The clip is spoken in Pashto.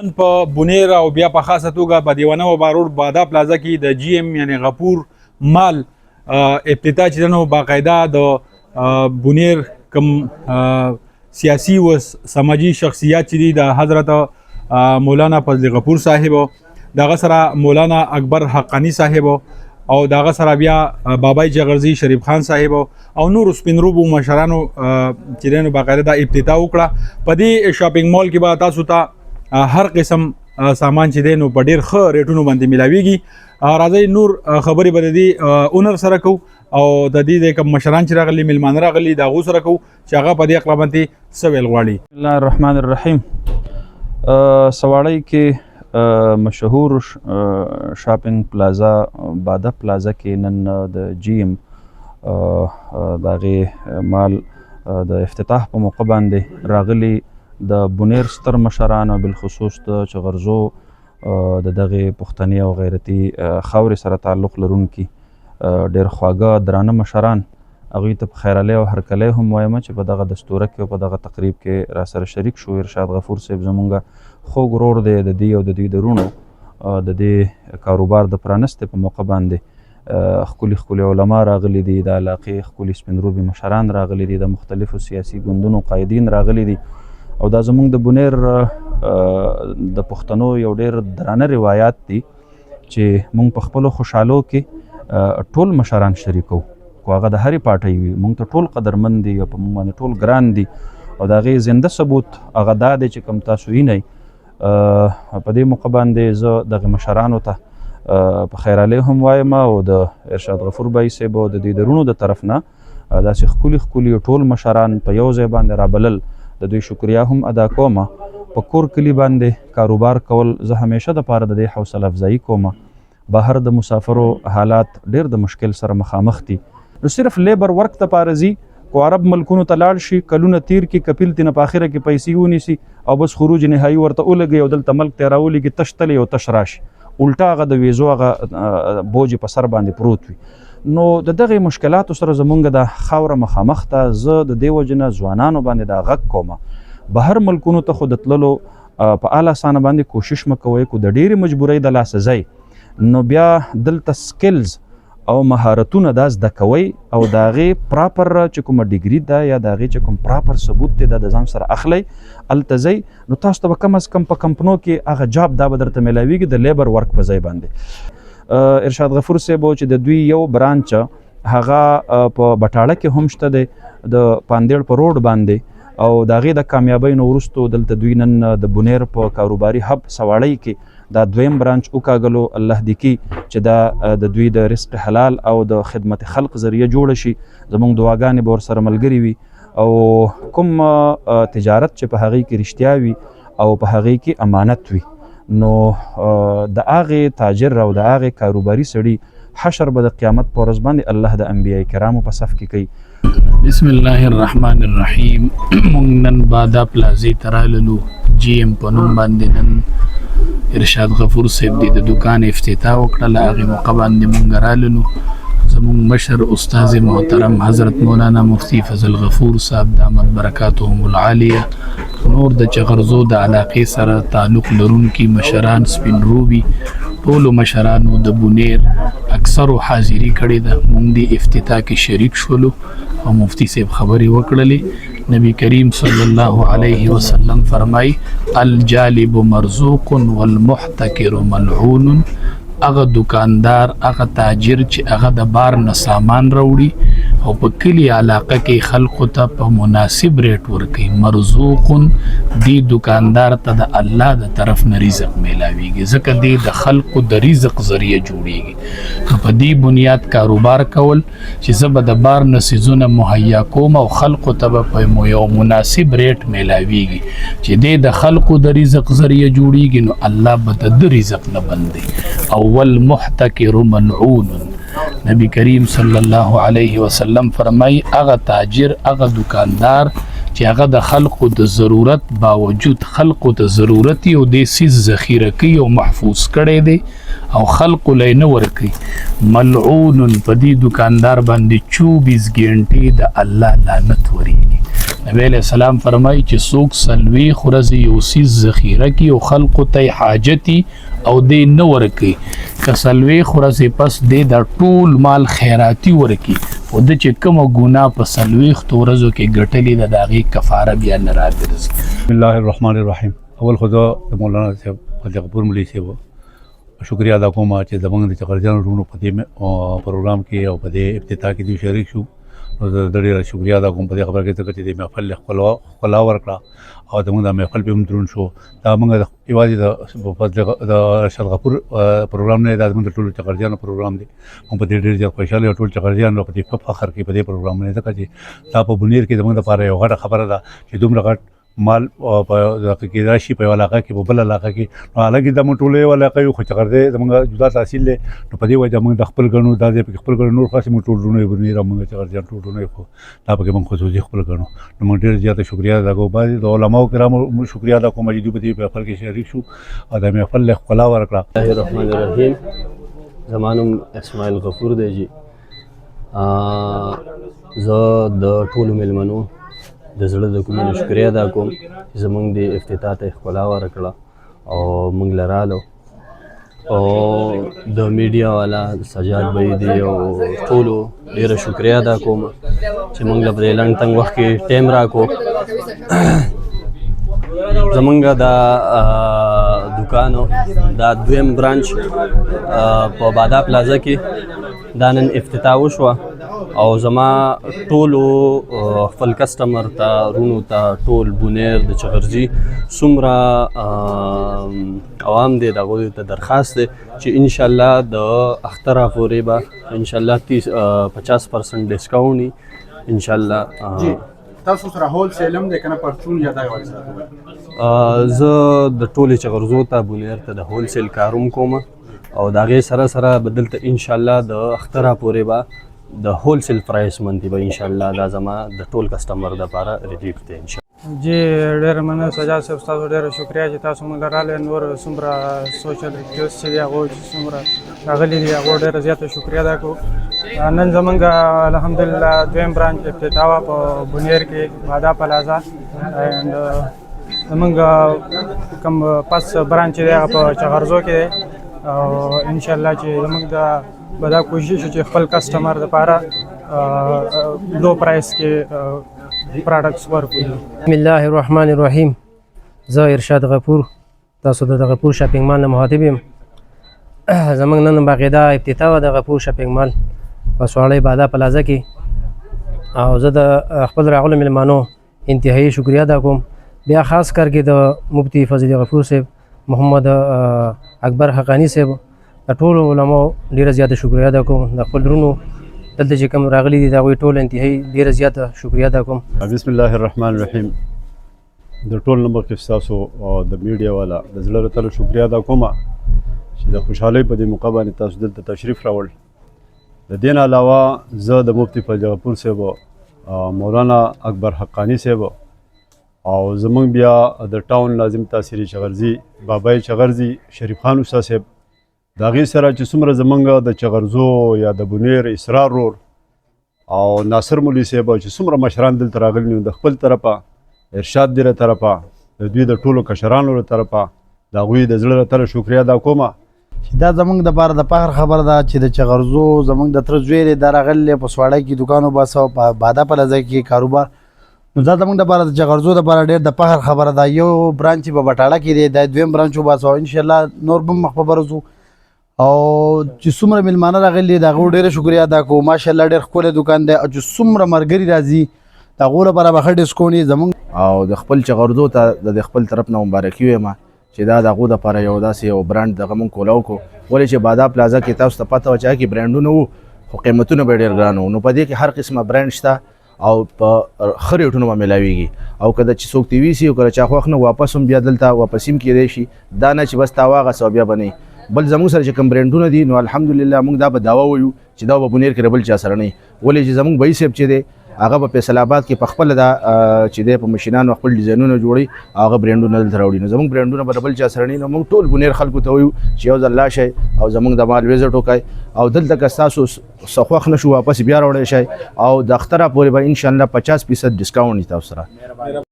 نن په بونیر او بیا په خاصه توګه په دیوانه و باروډ بادا پلازا کې د جی ایم یعنی غفور مال ابتدا چې نو باقاعده د بونیر کم سیاسی و سماجی شخصیت چې دي د حضرت مولانا فضل غفور صاحب دغه سره مولانا اکبر حقانی صاحب او دغه سره بیا بابای جغرزی شریف خان صاحب او نور سپینروبو مشرانو چې نو باقاعده د ابتدا وکړه په دې شاپینګ مال کې به تاسو ته هر قسم سامان چې دی نو په ډیر ښه ریټونو باندې ملاویږي. راځئ نور خبرې به د دې اونر سره کوو او د دې د کوم مشران چې راغلي میلمانه راغلي د هغو سره کوو چې هغه په دې اقلا باندې څه ویل غواړي. بسم الله الرحمن الرحیم. سواړی کې مشهور شاپینګ پلازا بادا پلازا کې نن د جی ایم د هغې مال د افتتاح په موقع باندې راغلي د بونیر ستر مشران او بالخصوص د چغرزو د دغې پښتني او غیرتي خاورې سره تعلق لرونکي ډېر خواږه درانه مشران هغوی ته په خیرالی او هرکلی هم وایم چې په دغه دستوره کې او په دغه تقریب کې راسره شریک شو. ارشاد غفور صاحب زمونږ خوږ ورور دی د دې او د دوی درونو د دې کاروبار د پرانستې په موقع باندې ښکلي علما راغلي دي، د علاقې ښکلي سپینروبي مشران راغلي دي، د مختلفو سیاسي ګوندونو قایدین راغلي دي او دا زمونږ د بونیر د پښتنو یو ډېر درانه روایات دي چې مونږ په خپلو خوشحالو کې ټول مشران شریکو خو هغه د هرې پارټۍ وي مونږ ته ټول قدرمند دي او په مونږ باندې ټول ګران دي او د هغې زنده ثبوت هغه دا دی چې کوم تاسو وینئ په دې موقع باندې زه دغې مشرانو ته په خیرالی هم وایم او د ارشاد غفور بای صاحب او د دوی درونو د طرف نه داسې ښکلي ټول مشران په یو ځای باندې رابلل د دوی شکریا هم ادا کومه. په کور کلي باندې کاروبار کول زه همیشه دپاره د دې حوصله افزایي کومه. بهر د مسافرو حالات ډېر د مشکل سره مخامخ دي نو صرف لیبر ورک دپاره ځي کو عرب ملکونو ته لاړ شي کلونه تیر کړي کپیل تېنه په اخره کې پیسې ونیسي او بس خروج نهایي ورته ولګوي او دلته ملک ته یې راولېږي تش تلی او تش راشي الټا هغه د ویزو هغه بوج په سر باندې پروت وي. نو د دغې مشکلاتو سره زمونږ د خاوره مخامخ ته زه د دې وجې نه ځوانانو باندې دا غږ کومه بهر ملکونو ته خو د تللو په اعلی سانه باندې کوشش مه کوئ کو د ډېرې مجبورۍ د لاسه ځئ نو بیا دلته سکلز او مهارتونه دا زده کوئ او د هغې پراپر چې کومه ډیګري ده یا د هغې چې کوم پراپر ثبوت دی دا د ځان سره اخلئ هلته ځئ نو تاسو ته به کم از کم په کمپنو کې هغه جاب دا به درته میلاویږي د لیبر ورک په ځای باندې. ارشاد غفور صاحب چې د دوی یو برانچ هغه په بټاړه کې هم شته دی د پاندېړ په روډ باندې او د هغې د کامیابۍ نه وروستو دلته دوی نن د بونیر په کاروباري هب سواړۍ کې دا دویم برانچ وکاږلو. الله دې کي چې دا د دوی د رزق حلال او د خدمت خلق ذریعه جوړه شي. زموږ دعاګانې به ورسره ملګري وي او کوم تجارت چې په هغې کې رښتیا وي او په هغې کې امانت وي نو د هغې تاجر او د هغې کاروباري سړي حشر به د قیامت په ورځ باندې الله د انبیاء کرامو په صف کې کوي. بسم الله الرحمن الرحیم. مونږ نن بادا پلازې ته راللو جی ایم په نوم باندې نن ارشاد غفور صاحب د دکان افتتاح وکړله هغې موقع باندې مونږ راللو. زمونږ مشر استاذ محترم حضرت مولانا مفتی فضل غفور صاحب دامت برکاتهم العالیه نور د چغرزو د علاقې سره تعلق لرونکي مشران سپینروبي ټولو مشرانو د بونیر اکثرو حاضري کړې ده. مونږ د افتتاح کې شریک شولو او مفتی صاحب خبرې وکړلې. نبی کریم صلی الله علیه وسلم فرمای الجالب مرزوق والمحتکر ملعون. هغه دکاندار هغه تاجر چې هغه د بار نه سامان راوړي او په کلي علاقه کې خلقو ته په مناسب ریټ ورکوي مرزوق دی دکاندار ته د الله د طرف نه رزق میلاویږي ځکه دی د خلقو د رزق ذریعه جوړیږي. نو په دې بنیاد کاروبار کول چې زه به د بار نه څیزونه مهیا کوم او خلقو ته به په یو مناسب ریټ میلاویږي چې دی د خلقو د رزق ذریعه جوړیږي نو الله به د رزق نه بندي. او والمحتکر ملعون. نبی کریم صلی الله علیه وسلم فرمای هغه تاجر هغه دکاندار چې هغه د خلقو د ضرورت باوجود خلقو ته ضرورت یو دې څیز ذخیره کوي او محفوظ کړی دی او خلقو لی نه ورکوي ملعون. په دې دکاندار باندې 24 ګنټې د الله لعنت ورېږي. نبی علیہ السلام فرمایي چې څوک څلوېښت ورځې یو څیز ذخیره کړي او خلقو ته حاجتي او دې نه ورکړي که څلوېښت ورځې پس دې دا ټول مال خیراتي ورکړي خو د چې کومه ګناه په څلوېښتو ورځو کې ګټلې ده د هغې کفاره بیا نه راګرځي. بسم الله الرحمن الرحیم. اول خو زه د مولانا صاحب فتح غفور مولوي صاحب شکریہ ادا کوم چې زموږ د چغرجانو وروڼو په دې پروګرام کې او په دې افتتاح کې دوی شریک شو. نو زه د ډېره شکریہ ادا کوم په دې خبره کې ځکه چې د محفل ښکلا ورکړه او زموږ د محفل پې هم دروند شو. دا موږ یوازې د ارشاد غفور پروګرام نه دا زموږ د ټولو چغرجانو پروګرام دی. موږ په دې ډېر زیات خوشحاله یو ټول چغرجان په دې فخر کې په دې پروګرام نه ځکه چې دا په بنیر کې زموږ دپاره یو غټه خبره ده چې دومره غټ مال په کې راشي په یو علاقه کې په بل علاقه کې. نو حالانکه دا موږ ټول یو علاقه یو خو چغردی زموږ جدا تحصیل دی نو په دې وجه موږ د خپل ګڼو دا ځای پکې خپل ګڼو نور خاصې موږ ټول وروڼه یو بنیر او موږ چغرجان ټول وروڼه یو خو دا پکې موږ خصوصي خپل ګڼو. نو موږ ډېر زیاته شکریه ادا کوو. بعضې د علماو کرامو شکریه ادا کوم چې دوی په دې محفل کې شریک شو او د محفل ښکلا ورکړه. الله الرحمن الرحیم. زما نوم اسماعیل غفور دی جی. زه د ټولو میلمنو د زړه د کومې شکریه ادا کوم چې زموږ د افتتاح ته ښکلا ورکړه او موږ له رالو او د میډیا والا سجاد بھائی دی او ټولو ډېره شکریه ادا کوم چې موږ له په دې لنډ تنګ وخت کې ټایم راکړو. زمونږ د دوکانو دا دویم برانچ په بادا پلازا کې دا نن افتتاح وشوه او زما ټولو خپل کسټمر ته رونو ته ټول بونیر د چغرجي څومره عوام دی د هغوی ته درخواست دی چې انشاءالله د اختره پورې به انشاءالله 50% ډسکاونټ وي انشاءالله. تاسو سره هول سیلم د کنه پرچون یا دا یو زه د ټولې چغرزو ته بونیر ته د هول سیل کاروم کوم او د هغې سره سره به دلته انشاءالله د اختره پورې به د هول سیل پرایس باندې به انشاءالله دا زما د ټول کسټمر دپاره ریلیف دی انشاءالله. جی ډېره مننه سجاد صاحب ستاسو ډېره شکریه چې تاسو موږ راغلی نور څومره سوشل اکټیویسټ چې دي هغوی چې څومره راغلي دي هغو ډېره زیاته شکریه ادا کوو. نن زموږ الحمدلله دویم برانچ افتتاح وه په بونیر کې بادا پلازا زموږ کوم پس برانچ دی هغه په چغرزو کې دی او انشاءالله چې زموږ د به دا کوشش چې خپل کسټمر دپاره لو پرایس کې پراډکټس ورکړو. بسم الله الرحمن الرحیم. زه ارشاد غفور تاسو د غفور شاپینګ مال نه مخاطب یم. زموږ نن باقاعده افتتاح وه د غفور شاپینګ مال په سواړی بادا پلازا کې او زه د خپل راغلو میلمانو انتهایی شکریه ادا کوم. بیا خاص کر کې د مفتی فضل غفور صاحب محمد اکبر حقانی صاحب د ټولو علماو ډېره زیاته شکریه ادا کوم. د خپل درونو دلته چې کوم راغلي دي د هغوی ټول انتهایی ډېره زیاته شکریه ادا کوم. بسم الله الرحمن الرحیم. د ټول نمبر کې ستاسو او د میډیا والا د زړه له تله شکریه ادا کوم چې د خوشحالۍ په دې موقع باندې تاسو دلته تشریف راوړل. د دې نه علاوه زه د مفتی فضل غفور صاحب مولانا اکبر حقانی صاحب او زمونږ بیا د ټاون لازم تاثیري چغرزي بابای چغرزي شریف خان استاد صاحب د هغې سره چې څومره زمونږ د چغرزو یا د بونیر اسرار رور او ناصر مولوي صاحب چې څومره مشران دلته راغلي نو د خپل طرفه ارشاد دی له طرفه د دوی د ټولو کشرانو له طرفه د هغوی د زړه له تله شکریه ادا کومه چې دا زموږ دپاره د فخر خبره ده چې د چغرزو زموږ د تره زوی دی دا راغلی په سواړی کې دوکان وباسه او په بادا پلازا کې کاروبار نو دا زموږ دپاره د چغرزو دپاره ډېر د فخر خبره ده. یو برانچ په بټاړه کې دی دا دویم برانچ وباسه او انشاءالله نور به مخ په برځو او چې څومره میلمانه راغلي د هغو ډېره شکریه ادا کوو. ماشاءالله ډېر ښکلی دوکان دی او چې څومره ملګري راځي د هغو لپاره به ښه ډسکاونټ یې زموږ او د خپل چغرزو ته د خپل طرف نه مبارکي وایم چې دا د هغو دپاره یو داسې یو برانډ دغه موږ کولاو کړو. ولې چې بادا پلازا کې تاسو ته پته وه چې هغې برانډونه وو خو قیمتونه به ډېر ګران وو. نو په دې کې هر قسمه برانډ شته او په ښه ریټونو به میلاویږي او که د چې څوک تیوي سي او که د چا خوښ نه واپس هم بیا دلته واپس هم کیدی شي. دا نه چې بس تا واغسه او بیا به نه بل زموږ سره چې کوم برانډونه دي نو الحمدلله موږ دا به دعوه وایو چې دا به بونیر کې بل چا سره نه وي. ولې چې زموږ بهي صاحب چې دی هغه په فیصل آباد کې په خپل دا چې دی په ماشینانو خپل ډیزاینونه جوړي هغه برانډونه دلته راوړي. نو زموږ برانډونه به بل چا سره نه، نو موږ ټول بونیر خلکو ته وایو چې یو ځل راشئ او زموږ د مال ویزټ وکړئ او دلته که ستاسو څه خوښ نه شو واپس بیا راوړی شئ او د اختره پورې به انشاءالله 50% ډسکاونټ وي تاسو سره.